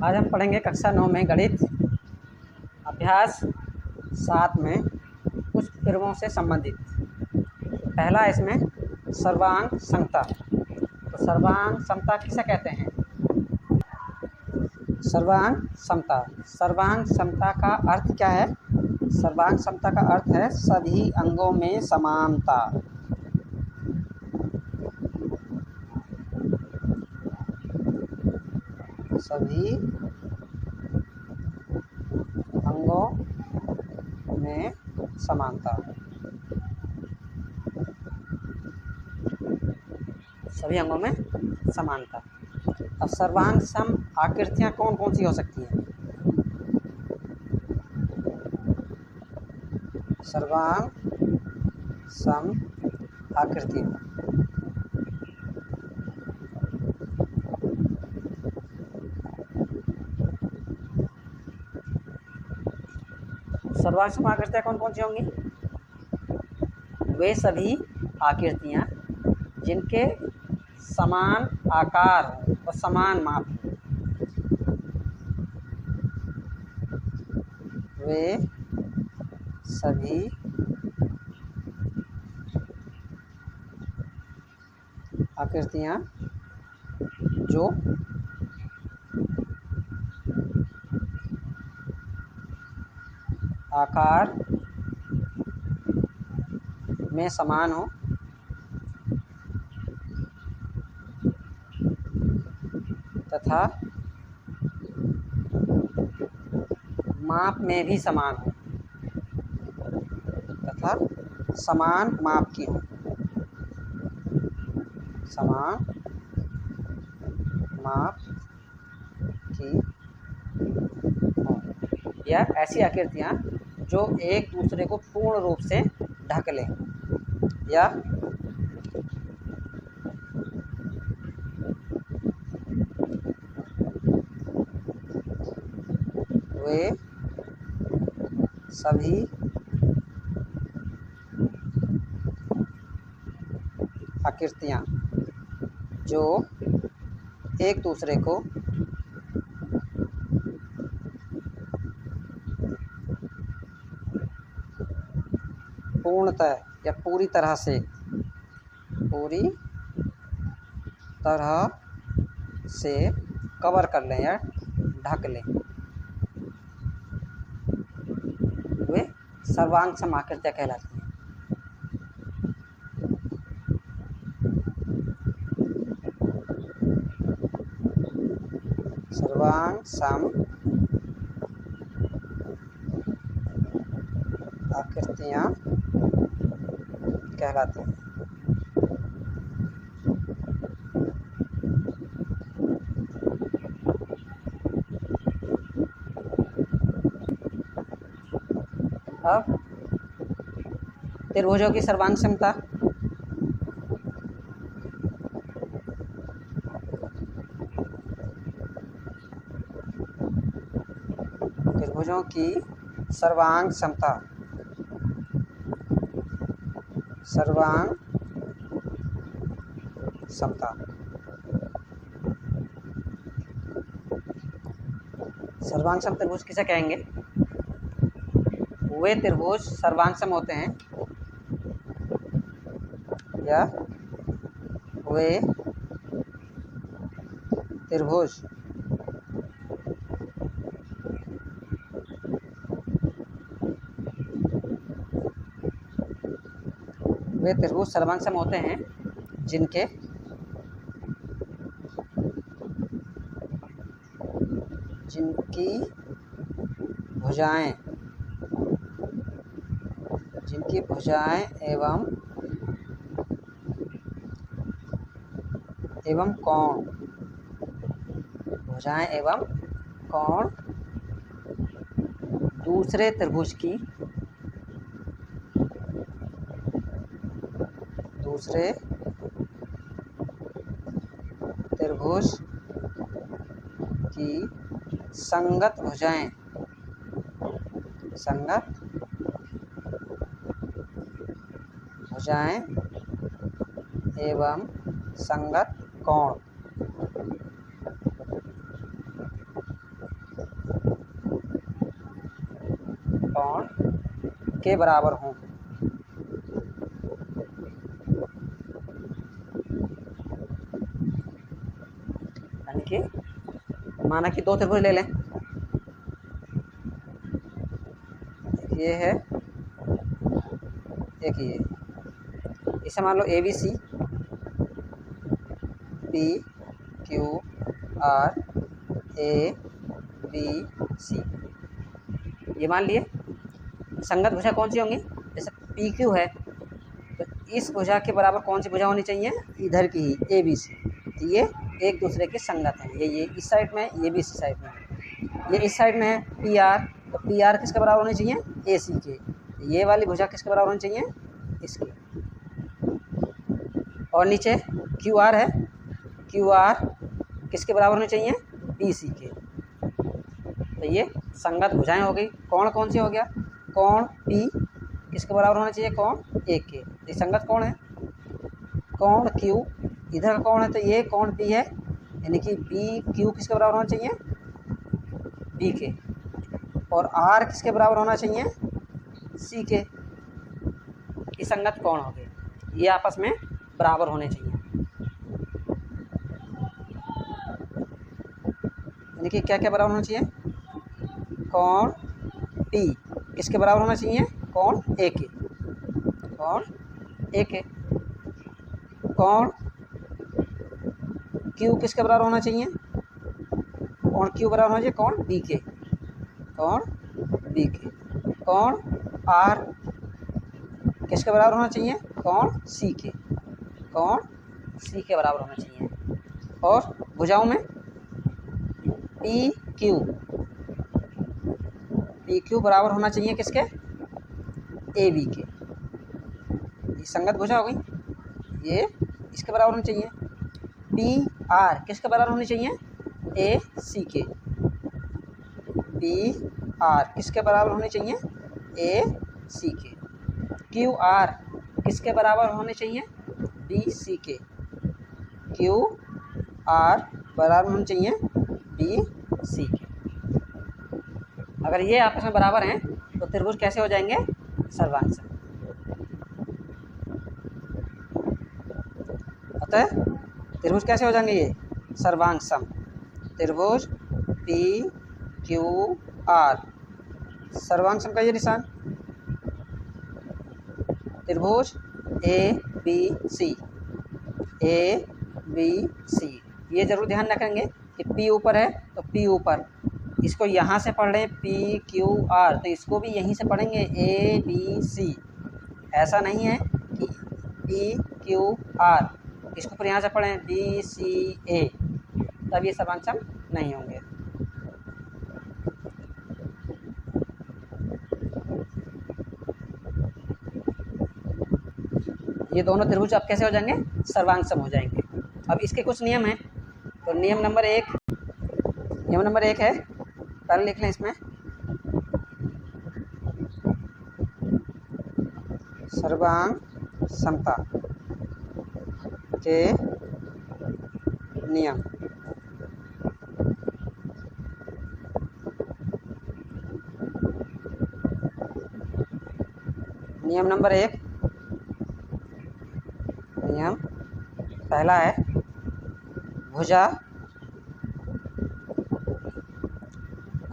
आज हम पढ़ेंगे कक्षा 9 में गणित अभ्यास 7 में कुछ प्रयोगों से संबंधित। पहला इसमें सर्वांग समता। तो सर्वांग समता किसे कहते हैं? सर्वांग समता। सर्वांग समता का अर्थ क्या है? सर्वांग समता का अर्थ है सभी अंगों में समानता। सभी अंगों में समानता। सभी अंगों में समानता। अब सर्वांग सम आकृतियाँ कौन कौन सी हो सकती हैं? सर्वांग सम आकृतियाँ सर्वांग सम आकृतियाँ कौन कौन सी होंगी? वे सभी आकृतियाँ जिनके समान आकार और समान माप। वे सभी आकृतियाँ जो आकार में समान हो तथा माप में भी समान हो तथा समान माप की हो। समान माप की हो या ऐसी आकृतियाँ जो एक दूसरे को पूर्ण रूप से ढक लें या वे सभी आकृतियाँ जो एक दूसरे को पूर्णतः या पूरी तरह से कवर कर लें या ढक लें, वे सर्वांग सम आकृतियाँ कहलाती हैं। सर्वांग सम आकृतियाँ कहलाती हैं। अब त्रिभुजों की सर्वांग समता। त्रिभुजों की सर्वांग समता। सर्वांग समता। सर्वांग सम त्रिभुज किसे कहेंगे? वे त्रिभुज सर्वांग सम होते हैं या वे त्रिभुज सर्वांग सम होते हैं जिनकी भुजाएं एवं कोण दूसरे त्रिभुज की संगत भुजाएं एवं संगत कोण के बराबर हों। यानी कि माना कि दो त्रिभुज ले लें, ये है एक ये, इसे मान लो ABC, P Q R A B C, ये मान लिए। संगत भुजा कौन सी होंगी? जैसे PQ है तो इस भुजा के बराबर कौन सी भुजा होनी चाहिए? इधर की ही ABC। तो ये एक दूसरे के संगत हैं। ये इस साइड में, ये भी इस साइड में है। ये इस साइड में है PR, तो PR किसके बराबर होनी चाहिए? AC के। ये वाली भुजा किसके बराबर होनी चाहिए? इसकी। और नीचे QR है, QR किसके बराबर होनी चाहिए? BC के। तो ये संगत भुजाएं हो गई। कोण कौन सी हो गया? कोण P किसके बराबर होना चाहिए? कोण A के। ये संगत कोण है। कोण Q, इधर का कोण है तो ये कोण P है, यानी कि BQ किसके बराबर होना चाहिए? B के। और R किसके बराबर होना चाहिए? C के। ये संगत कोण हो गए, ये आपस में बराबर होने चाहिए। यानी कि क्या क्या बराबर होना चाहिए? कोण P किसके बराबर होना चाहिए? कोण A के। कोण A के। कोण Q किसके बराबर होना चाहिए? कोण Q बराबर होना चाहिए कोण B के। कोण B के। कोण R किसके बराबर होना चाहिए? कोण C के। कोण C के बराबर होना चाहिए। और भुजाओं में PQ बराबर होना चाहिए किसके? AB के। ये संगत भुजा हो गई, ये इसके बराबर होनी चाहिए। PR किसके बराबर होनी चाहिए? AC के। PR किसके बराबर होनी चाहिए? AC के। QR किसके बराबर होने चाहिए? BC के। QR बराबर होने चाहिए BC के। अगर ये आपस में बराबर हैं तो त्रिभुज कैसे हो जाएंगे? सर्वांगसम। अतः त्रिभुज कैसे हो जाएंगे? ये सर्वांगसम। त्रिभुज PQR सर्वांगसम का ये निशान। त्रिभुज ABC ये जरूर ध्यान रखेंगे कि P ऊपर है तो P ऊपर, इसको यहाँ से पढ़ लें PQR तो इसको भी यहीं से पढ़ेंगे ABC। ऐसा नहीं है कि PQR इसको फिर यहाँ से पढ़ें BCA, तब ये सर्वांगसम नहीं होंगे। ये दोनों त्रिभुज अब कैसे हो जाएंगे? सर्वांगसम हो जाएंगे। अब इसके कुछ नियम हैं। तो नियम नंबर एक है, पहले लिख लें इसमें, सर्वांग समता के नियम। नियम नंबर एक, नियम पहला है भुजा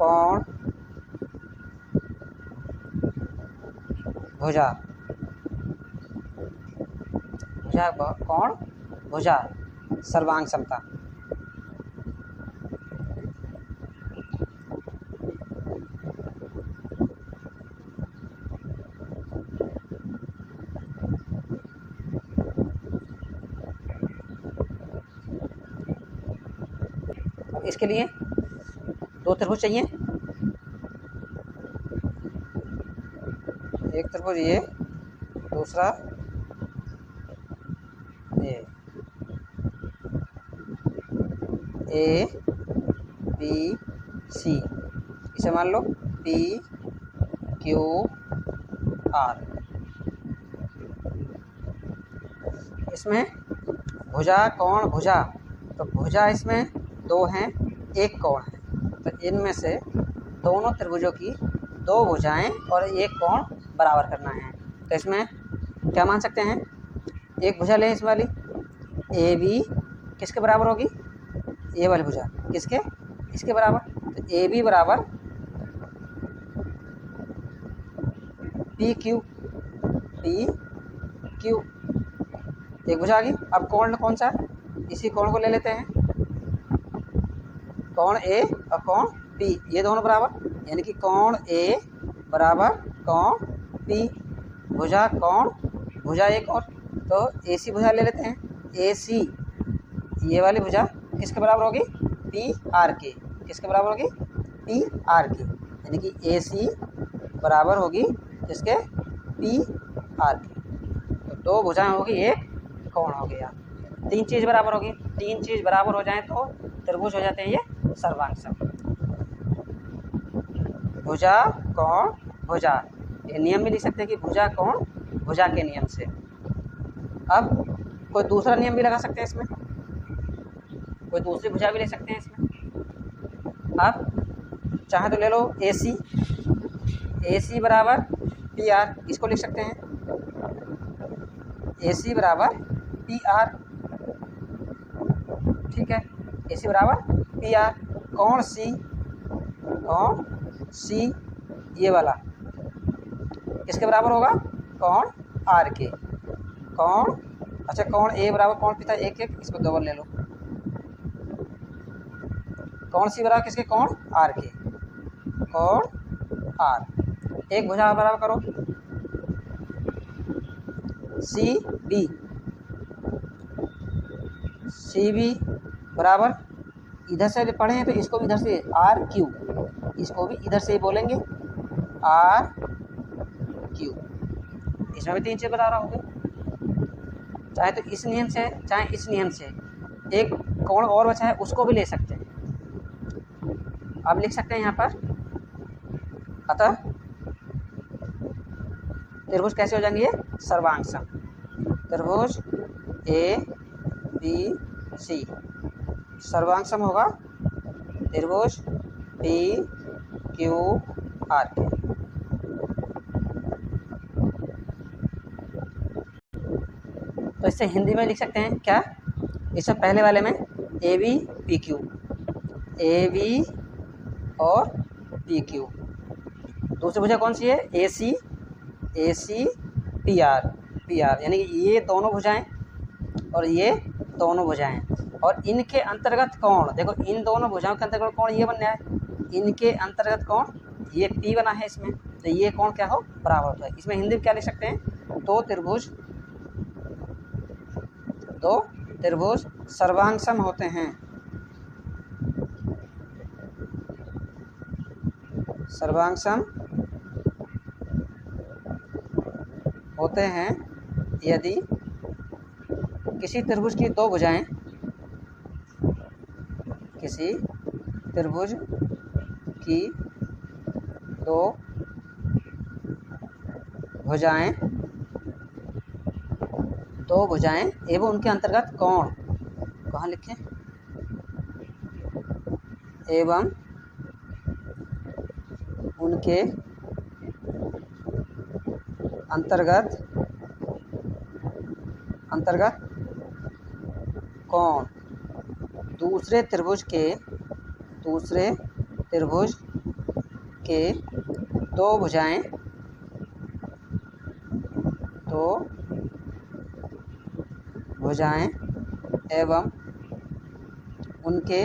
कोण भुजा कोण भुजा सर्वांग समता। अब इसके लिए दो त्रिभुज चाहिए, एक त्रिभुज ये, दूसरा ये, ABC, इसे मान लो PQR। इसमें भुजा कोण भुजा, तो भुजा इसमें दो हैं, एक कोण है, तो इनमें से दोनों त्रिभुजों की दो भुजाएं और एक कोण बराबर करना है। तो इसमें क्या मान सकते हैं, एक भुजा लें इस वाली ए बी, किसके बराबर होगी, ये वाली भुजा किसके, इसके बराबर। तो ए बी बराबर पी क्यू, पी क्यू, एक भुजा आ गई। अब कोण कौन सा है, इसी कोण को ले लेते हैं, कोण ए और कोण पी, ये दोनों बराबर, यानी कि कोण ए बराबर कोण पी, भुजा कोण भुजा एक और, तो ए सी भुजा ले लेते हैं। ए सी ये वाली भुजा किसके बराबर होगी, पी आर के, किसके बराबर होगी, पी आर के, यानी कि ए सी बराबर होगी किसके, पी आर के। तो दो भुजाएं होगी, एक कोण हो गया। तीन चीज़ बराबर होगी, तीन चीज़ बराबर हो जाए तो त्रिभुज हो जाते हैं ये सर्वांग। भुजा कोण भुजा, ये नियम भी लिख सकते हैं कि भुजा कोण भुजा के नियम से। अब कोई दूसरा नियम भी लगा सकते हैं इसमें, कोई दूसरी भुजा भी ले सकते हैं इसमें। अब चाहे तो ले लो ए सी, ए सी बराबर पी आर, इसको लिख सकते हैं ए सी बराबर पी आर, ठीक है, ए सी बराबर पी आर। कोण सी, कोण सी ये वाला किसके बराबर होगा, कोण आर के, कोण, अच्छा कोण ए बराबर कोण पी था एक एक, इसको डबल ले लो, कोण सी बराबर किसके, कोण आर के, कोण आर, एक भुजा बराबर करो सी बी, सी बी बराबर, इधर से पढ़े हैं तो इसको भी इधर से आर क्यू, इसको भी इधर से ही बोलेंगे आर क्यू, इसमें भी तीन चीज़ बता रहा हूँ, चाहे तो इस नियम से चाहे इस नियम से। एक कोण और बचा है उसको भी ले सकते हैं। अब लिख सकते हैं यहाँ पर, अतः त्रिभुज कैसे हो जाएंगे, ये सर्वांग सम। त्रिभुज ए बी सी सर्वांग सम होगा त्रिभुज पी क्यू आर के। तो इससे हिंदी में लिख सकते हैं क्या, इससे पहले वाले में A B P Q, A B और पी क्यू, दूसरी भुजा कौन सी है, A C P R, P R, यानी कि ये दोनों भुजाएं और ये दोनों भुजाएं, और इनके अंतर्गत कोण, देखो इन दोनों भुजाओं के अंतर्गत कोण ये बनना है, इनके अंतर्गत कोण ये पी बना है इसमें, तो ये कोण क्या हो, बराबर होता है। इसमें हिंदी में क्या लिख सकते हैं, दो त्रिभुज सर्वांग सम होते हैं, सर्वांग सम होते हैं यदि किसी त्रिभुज की दो भुजाएं, किसी त्रिभुज की दो भुजाएं एवं उनके अंतर्गत कोण, कहाँ लिखें, एवं उनके अंतर्गत कोण दूसरे त्रिभुज के दो भुजाएं एवं उनके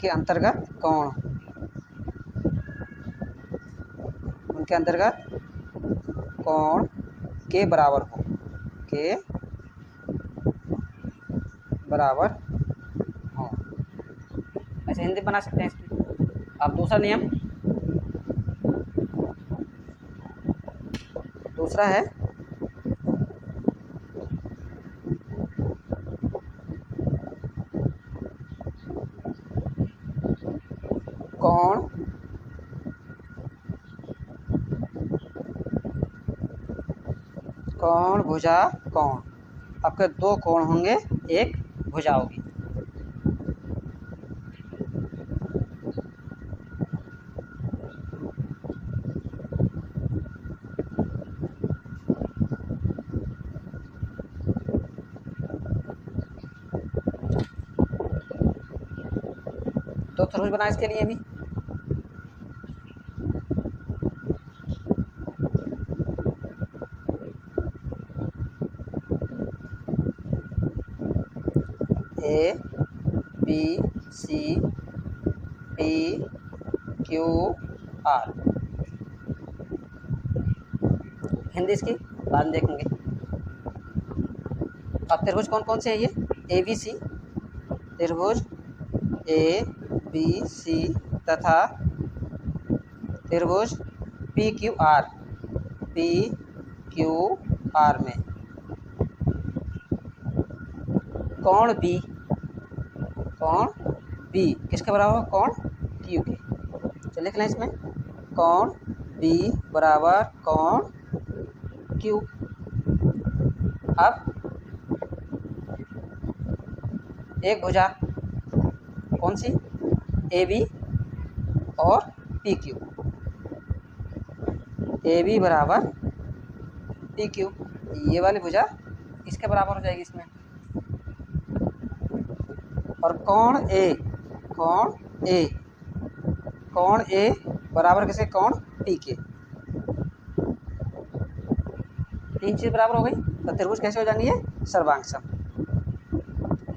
अंतर्गत कोण, उनके अंतर्गत कोण के बराबर हो, के बराबर हो, ऐसे हिंदी बना सकते हैं इसमें। अब दूसरा नियम, दूसरा है कोण भुजा कोण, आपके दो कोण होंगे एक भुजा होगी। दो त्रिभुज बनाए इसके लिए भी। A B C P Q R. Hindi इसकी बाद में देखेंगे। अब त्रिभुज कौन कौन से हैं ये? ए बी सी त्रिभुज ए बी सी तथा त्रिभुज पी क्यू आर में कोण बी किसके बराबर हो? कोण क्यू के। तो लिख लें इसमें कोण बी बराबर कोण क्यू। अब एक भुजा कौन सी? ए बी और पी क्यू। ए बी बराबर पी क्यू, ये वाली भुजा इसके बराबर हो जाएगी इसमें। और कोण ए बराबर किसे? कोण पी के। तीन चीज बराबर हो गई तो त्रिभुज कैसे हो जाएंगे? ये सर्वांगसम।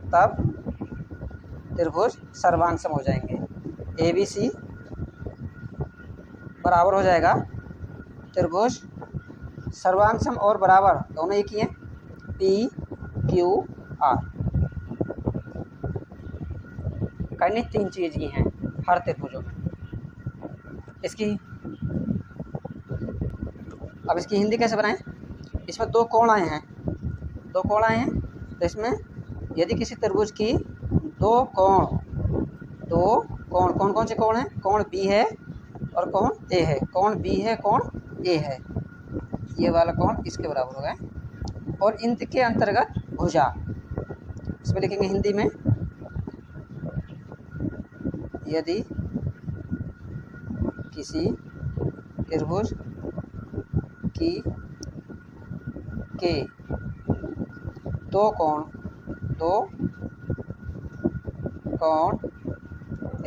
तब त्रिभुज सर्वांगसम हो जाएंगे। ए बी सी बराबर हो जाएगा त्रिभुज सर्वांगसम और बराबर दोनों एक ही हैं, पी क्यू आर। करनी तीन चीज ही हैं हर त्रिभुजों में। अब इसकी हिंदी कैसे बनाएं? इसमें दो कोण आए हैं तो इसमें यदि किसी त्रिभुज की दो कोण कौन कौन से कोण हैं? कोण बी है और कोण ए है। कोण बी है, कोण ए है, ये वाला कोण इसके बराबर हो गए। और इनके अंतर्गत भुजा, इसमें लिखेंगे हिंदी में, यदि किसी त्रिभुज की के दो कोण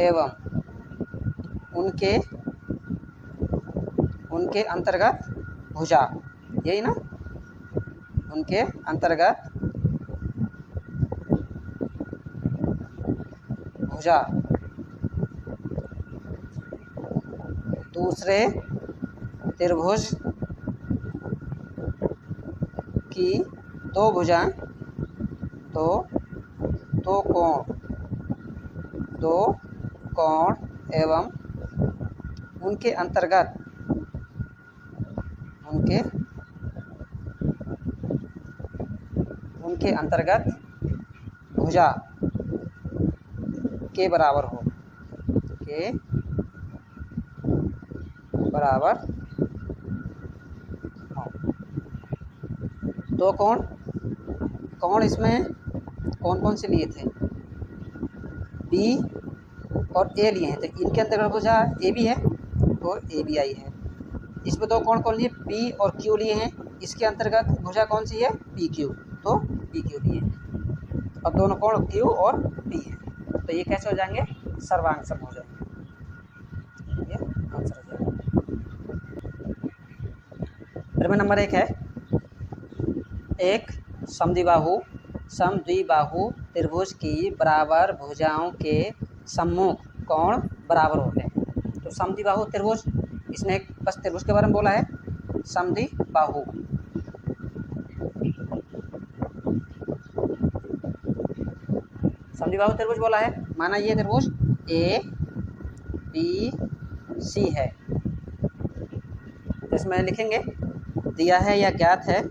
एवं उनके अंतर्गत भुजा, यही ना, उनके अंतर्गत भुजा दूसरे त्रिभुज की दो भुजाएं दो कोण एवं उनके अंतर्गत भुजा के बराबर हो, दो कोण इसमें कौन से लिए थे? बी और ए लिए हैं, तो इनके अंतर्गत भुजा ए बी है तो ए बी आई है। इसमें दो कोण कौन लिए? पी और क्यू लिए हैं, इसके अंतर्गत भुजा कौन सी है? पी क्यू, तो पी क्यू लिए हैं। अब दोनों कोण क्यू और पी है, तो ये कैसे हो जाएंगे? सर्वांगसम हो जाएंगे। ये आंसर हो जाएगा। प्रमेय नंबर 1 है, एक समद्विबाहु त्रिभुज की बराबर भुजाओं के सम्मुख कोण बराबर होते हैं। तो समद्विबाहु त्रिभुज, इसने बस त्रिभुज के बारे में बोला है। समद्विबाहु त्रिभुज बोला है, माना ये त्रिभुज ए बी सी है। तो इसमें लिखेंगे दिया है या ज्ञात है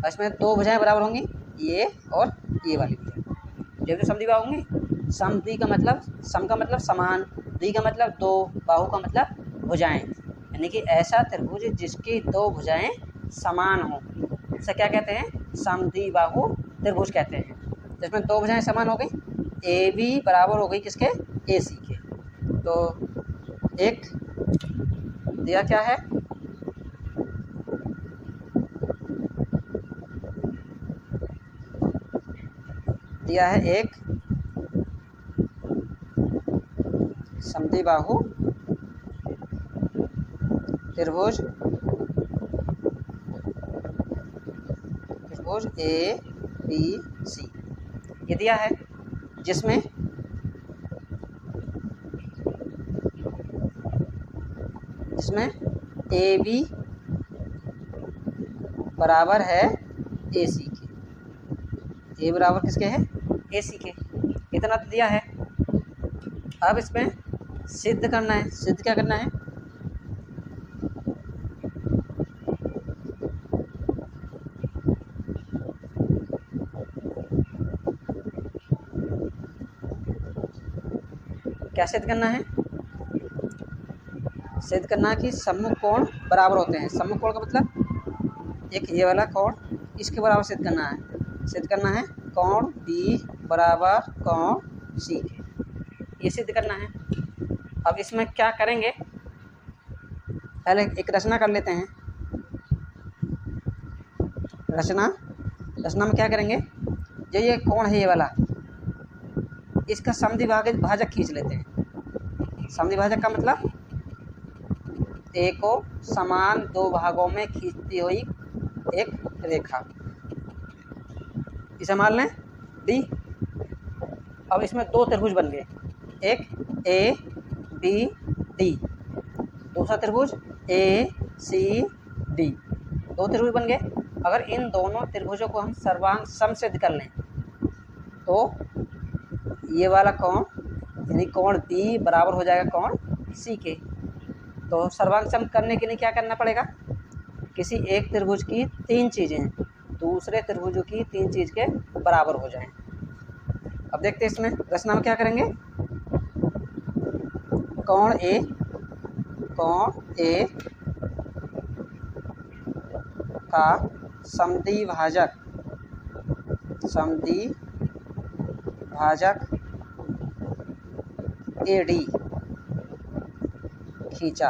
इसमें दो भुजाएं बराबर होंगी, ये और ये वाली भुजा। जब तो समद्विबाहु होंगी, समद्वि का मतलब, सम का मतलब समान, द्वि का मतलब दो, बाहु का मतलब भुजाएं, यानी कि ऐसा त्रिभुज जिसकी दो भुजाएं समान हो, इसे क्या कहते हैं? समद्विबाहु त्रिभुज कहते हैं। जिसमें दो भुजाएं समान हो गई, ए बी बराबर हो गई किसके? ए सी के। तो एक दिया क्या है? दिया है एक समद्विबाहु त्रिभुज ए बी सी, ये दिया है, जिसमें ए बी बराबर है ए सी के। ए बराबर किसके है? ए सी के। इतना तो दिया है। अब इसमें सिद्ध करना है। सिद्ध क्या करना है? क्या सिद्ध करना है? सिद्ध करना कि सम्मुख कोण बराबर होते हैं। सम्मुख कोण का मतलब एक ये वाला कोण, इसके बराबर सिद्ध करना है। सिद्ध करना है कोण बी बराबर कोण सी के, ये सिद्ध करना है। अब इसमें क्या करेंगे, पहले एक रचना कर लेते हैं। रचना में क्या करेंगे, जो ये कोण है ये वाला, इसका समद्विभाजक खींच लेते हैं। समद्विभाजक का मतलब ए को समान दो भागों में खींचती हुई एक रेखा, इसे मान लें डी। अब इसमें दो त्रिभुज बन गए, एक ए बी डी, दूसरा त्रिभुज ए सी डी, दो त्रिभुज बन गए। अगर इन दोनों त्रिभुजों को हम सर्वांग समसिद्ध कर लें तो ये वाला कोण यानी कोण बी बराबर हो जाएगा कोण सी के। तो सर्वांग सम करने के लिए क्या करना पड़ेगा, किसी एक त्रिभुज की तीन चीज़ें दूसरे त्रिभुजों की तीन चीज़ के बराबर हो जाएं। अब देखते हैं इसमें रचना में क्या करेंगे। कोण ए का समद्विभाजक ए डी खींचा,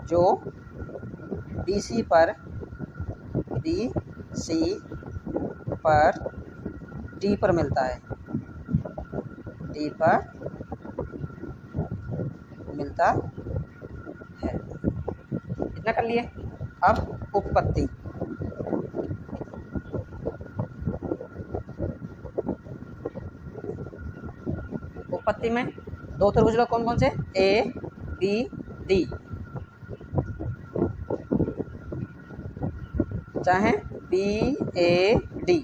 जो बी सी पर डी पर मिलता है, डी पर मिलता है। इतना कर लिए। अब उपपत्ति, उपपत्ति में दो त्रिभुज लोग कौन कौन से, ए बी डी, चाहे बी ए डी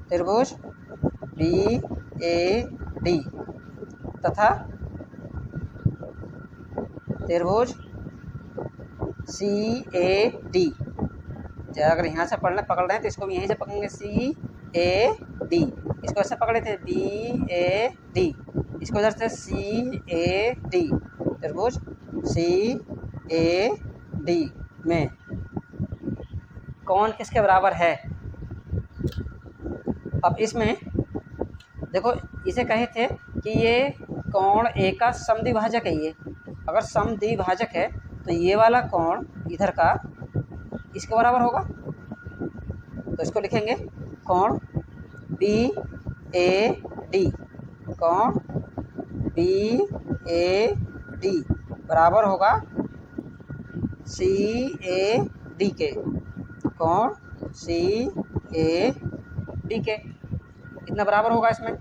त्रिभुज बी ए डी तथा त्रिभुज सी ए डी। अगर यहाँ से पकड़ रहे हैं तो इसको भी यहीं से पकड़ेंगे, सी ए डी, इसको ऐसे पकड़े थे बी ए डी, इसको इधर से सी ए डी, त्रिभुज सी ए डी में कोण किसके बराबर है। अब इसमें देखो, इसे कहे थे कि ये कोण ए का समद्विभाजक है। ये अगर समद्विभाजक है तो ये वाला कोण इधर का इसके बराबर होगा, तो इसको लिखेंगे कोण बी ए डी, कोण बी ए डी बराबर होगा सी ए डी के, कोण सी ए डी के। इतना बराबर होगा इसमें,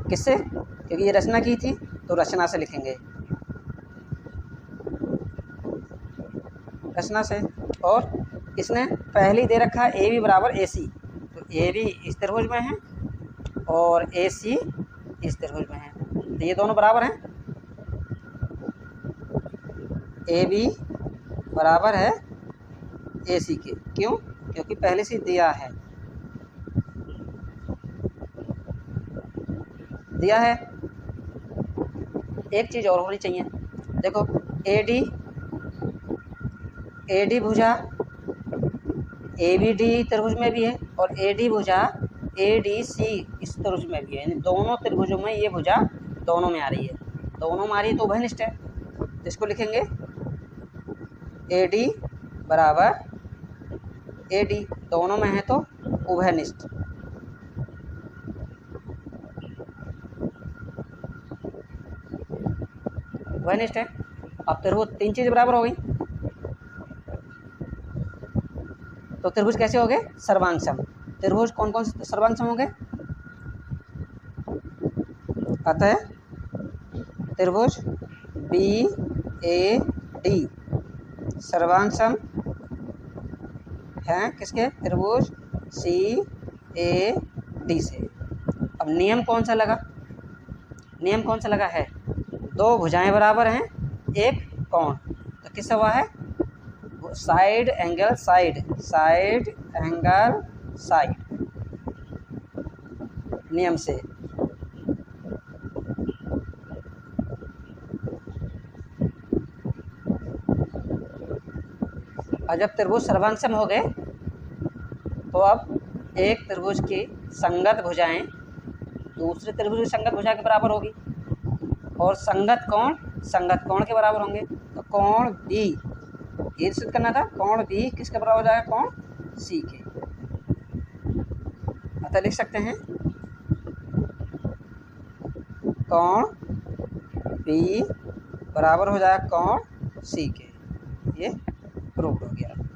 किससे? क्योंकि ये रचना की थी तो रचना से लिखेंगे, रचना से। और इसने पहले ही दे रखा है ए बी बराबर ए सी, तो ए बी इस त्रिभुज में है और ए सी इस त्रिभुज में है, तो ये दोनों बराबर हैं। ए बी बराबर है ए सी के, क्यों? क्योंकि पहले से दिया है, दिया है। एक चीज़ और होनी चाहिए, देखो ए डी भुजा ए बी डी त्रिभुज में भी है और ए डी भुजा ए डी सी इस त्रिभुज में भी है, यानी दोनों त्रिभुजों में ये भुजा दोनों में आ रही है, दोनों में आ रही है तो उभयनिष्ठ है। तो इसको लिखेंगे ए डी बराबर AD, दोनों में है तो उभयनिष्ठ। उभयनिष्ठ है। अब त्रिभुज, तीन चीज़ें बराबर हो गई तो त्रिभुज कैसे हो गए? सर्वांग सम। त्रिभुज कौन कौन से सर्वांग सम हो गए? अतः त्रिभुज BAD सर्वांग सम हैं किसके? त्रिभुज CAD से। अब नियम कौन सा लगा? नियम कौन सा लगा है? दो भुजाएं बराबर हैं, एक कोण, तो किससे हुआ है? Side angle side, side angle side नियम से। और जब त्रिभुज सर्वांग हो गए तो अब एक त्रिभुज की संगत भुजाएं दूसरे त्रिभुज की संगत भुजा के बराबर होगी और संगत कोण के बराबर होंगे। तो कोण B, ये सिद्ध करना था, कोण B किसके बराबर हो जाएगा? कोण C के। अतः लिख सकते हैं कोण B बराबर हो जाएगा कोण C के। ये प्रूव हो गया।